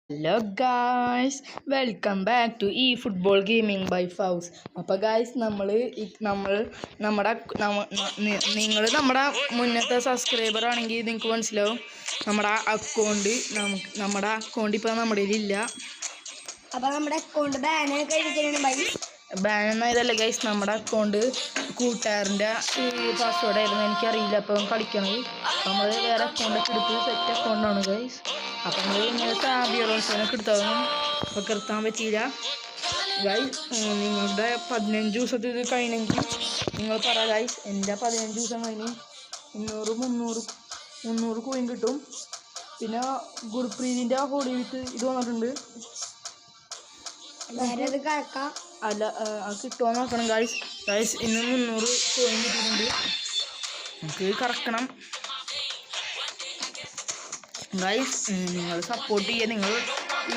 Hello guys, welcome back to ഈ football gaming by Fauz. അപ്പോൾ guys നിങ്ങൾ നമ്മുടെ മുന്നത്തെ സബ്സ്ക്രൈബർ ആണെങ്കിൽ നിങ്ങൾക്ക് മനസ്സിലാവും നമ്മുടെ അക്കൗണ്ട് ഇപ്പോൾ നമ്മുടെ കയ്യിലില്ല. അപ്പോൾ നമ്മുടെ അക്കൗണ്ട് ബാൻ ആയതല്ല ഗൈസ്, നമ്മുടെ അക്കൗണ്ട് കൂട്ടുകാരൻ്റെ പാസ്വേഡ് ആയിരുന്നു, എനിക്കറിയില്ല. അപ്പം കളിക്കണത് നമ്മൾ വേറെ അക്കൗണ്ടൊക്കെ എടുത്ത് സെറ്റ് അക്കൗണ്ടാണ് ഗൈസ്. അപ്പം നമ്മൾ ഇങ്ങനെ സാബിയോൺസിനൊക്കെ എടുത്താലും ഒക്കെ നിർത്താൻ പറ്റിയില്ല ഗൈസ്. നിങ്ങളുടെ 15 ദിവസത്തിൽ ഇത് കഴിഞ്ഞെങ്കിൽ നിങ്ങൾ പറ ഗൈസ്. എൻ്റെ 15 ദിവസം കഴിഞ്ഞ് 300 കോയിൻ കിട്ടും. പിന്നെ ഗുർപ്രീതിൻ്റെ ഹോളി വിത്ത് ഇത് വന്നിട്ടുണ്ട്. അല്ല, അത് കിട്ടുമോ നോക്കണം ഗൈസ്. ഇന്ന് 300 കോയിൻ കിട്ടിയിട്ടുണ്ട്, നമുക്ക് കറക്കണം ഗൈസ്. നിങ്ങൾ സപ്പോർട്ട് ചെയ്യുക. നിങ്ങൾ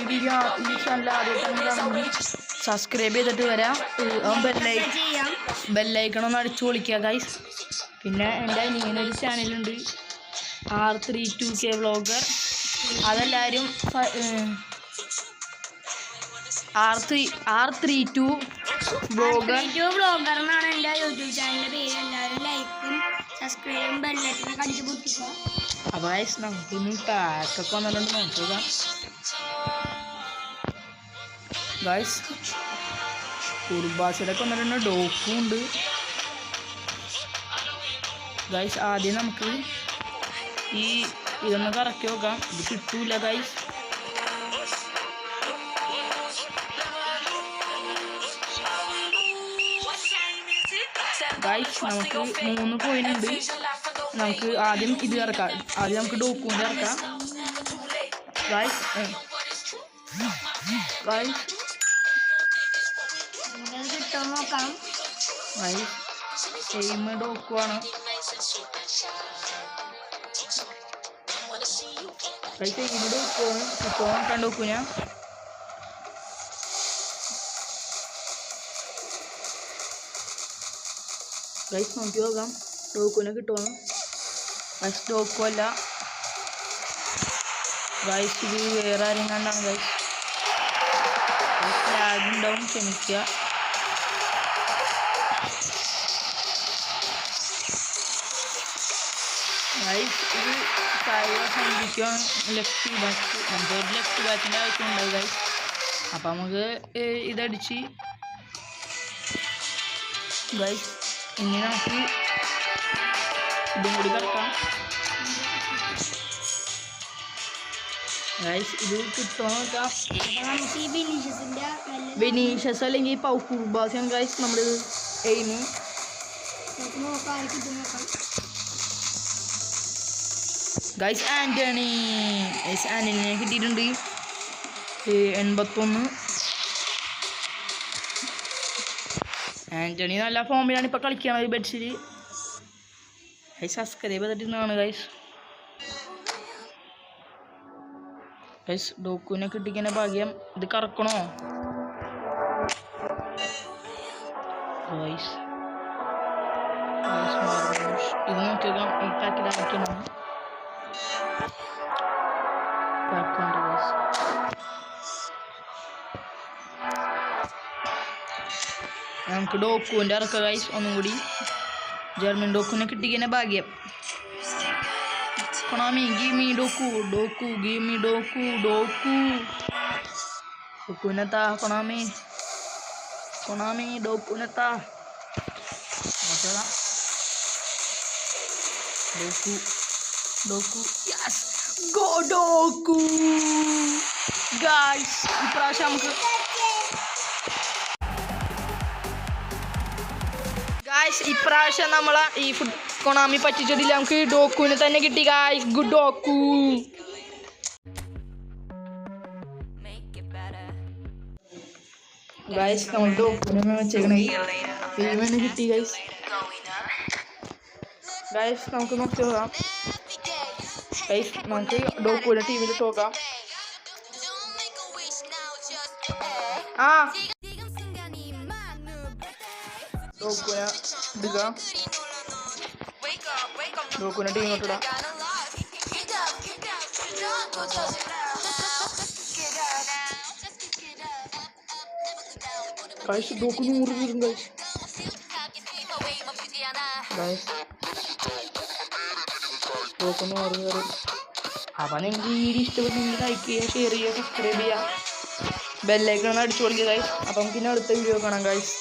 ഈ ചാനൽ ആദ്യമായിട്ടാണെങ്കിൽ സബ്സ്ക്രൈബ് ചെയ്തിട്ട് വരാം. ബെല്ലൈക്കണൊന്ന് അടിച്ചു പൊളിക്കുക ഗൈസ്. പിന്നെ എൻ്റെ ഇങ്ങനൊരു ചാനലുണ്ട്, R32K വ്ളോഗർ. അതെല്ലാവരും R32 വ്ളോഗർ എന്നാണ് എൻ്റെ യൂട്യൂബ് ചാനലിൻ്റെ പേര്. എല്ലാവരും ലൈക്കും സബ്സ്ക്രൈബും ബെല്ലൈക്കണൊക്കെ അടിച്ച് പൊട്ടിക്കുക. അപ്പോൾ ഗൈസ്, നമുക്കൊന്ന് പാക്കൊക്കെ വന്നിട്ടുണ്ട്, നോക്കുക ഗൈസ്. കുർബാസിലൊക്കെ വന്നിട്ടുണ്ട്, ഡോക്കും ഉണ്ട് ഗൈസ്. ആദ്യം നമുക്ക് ഇതൊന്ന് കറക്കി നോക്കാം. ഇത് കിട്ടൂല ഗൈസ്. ഗൈസ്, നമുക്ക് 3 കോയിൻ ഉണ്ട്. നമുക്ക് ആദ്യം ഇത് ഇറക്കാം. ആദ്യം നമുക്ക് ഡോക്കൂൻ്റെ ഇറക്കാം ഗൈസ്. നോക്കാം ഗൈസ്, സെയിം ഡോക്കുവാണ് ഗൈസ്. സെയിം ഡോക്കുവാണ്, ഇപ്പോൾ നോക്കാൻ ഡോക്കൂന ഗൈസ്. നോക്കി നോക്കാം ഡോക്കുനെ കിട്ടുമോ. ഗൈസ്, ഡോക്കു അല്ല ഗൈസ്, ഇത് വേറെ ആരും കണ്ടാണ് ഗൈസ്. ലാഗ് ഉണ്ടാവും, ക്ഷമിക്കുക ഗൈസ്. ഇത് സന്ധിക്കാൻ ലെഫ്റ്റ് ബാക്ക്, നമുക്ക് ലെഫ്റ്റ് ബാക്കിൻ്റെ ആവശ്യമുണ്ടാവും ഗൈസ്. അപ്പം നമുക്ക് ഇതടിച്ച് ഗൈസ്. ഇനി നമുക്ക് ഇതും കൂടി കിടക്കാം ഗൈസ്. ഇത് കിട്ടുമോ നോക്കാം. ബെനീഷ്യസ് അല്ലെങ്കിൽ പൗക്കുർബാസിയാണ് ഗൈസ് നമ്മൾ എയിം. ഗൈസ്, ആൻ്റണിനെ കിട്ടിയിട്ടുണ്ട് 81. ആൻ്റണി നല്ല ഫോമിലാണ് ഇപ്പോൾ കളിക്കുകയാണ് ബെഡ്സിൽ. ഗൈസ്, സബ്സ്ക്രൈബ് ചെയ്തിട്ടിരുന്നതാണ് ഗൈസ്. ഗൈസ്, ഡോക്കുവിനെ കിട്ടിക്കുന്ന ഭാഗ്യം. ഇത് കറക്കണോ ഗൈസ്? ഇത് നോക്കിയേക്കാം. ഈ പാക്കിലാക്കണം പാക്കുണ്ട് ഗൈസ്. നമുക്ക് ഡോക്കുവിൻ്റെ ഇറക്കാം ഗൈസ്. ഒന്നും കൂടി ജർമ്മൻ ഡോക്കുവിനെ കിട്ടിക്കുന്ന ഭാഗ്യം. കൊണാമി give me ഡോക്കു give me ഡോക്കുനെത്താ കൊണാമി ഡോക്കുനെത്താ ഡോക്കു yes, go ഡോക്കു guys. ഇപ്രാവശ്യം നമുക്ക് ഇപ്രാവശ്യം നമ്മളെ ഈ കൊണാമി പറ്റിച്ചതില്ല, നമുക്ക് ഡോക്കുവിനെ തന്നെ കിട്ടി ഗൈസ്. Good ഡോക്കു guys. നമ്മൾ ഡോക്കുവിനെ വെച്ചേക്കണേ ടീമിനെ കിട്ടി ഗൈസ്. നമുക്ക് നോക്കി നോക്കാം ഗൈസ്. നമുക്ക് ഡോക്കുവിനെ ടീമിൽ നോക്കാം. ഡോക്കുവിനെ എടുക്കാം. ഡോക്കുവിനെ ടീമിലോട്ടിടാം. ഗൈസ് ഇതൊക്കെ 100 വരും ഗൈസ്. ഇതൊക്കെ 100 വരും. അപ്പം നിങ്ങൾക്ക് ഈ വീഡിയോ ഇഷ്ടപ്പെട്ടെങ്കിൽ ലൈക്ക് ചെയ്യുക, ഷെയർ ചെയ്യുക, സബ്സ്ക്രൈബ് ചെയ്യുക, ബെല്ലൈക്കൺ അടിച്ചു കൊടുക്കുക ഗൈസ്. അപ്പം പിന്നെ അടുത്ത വീഡിയോ കാണാം ഗൈസ്.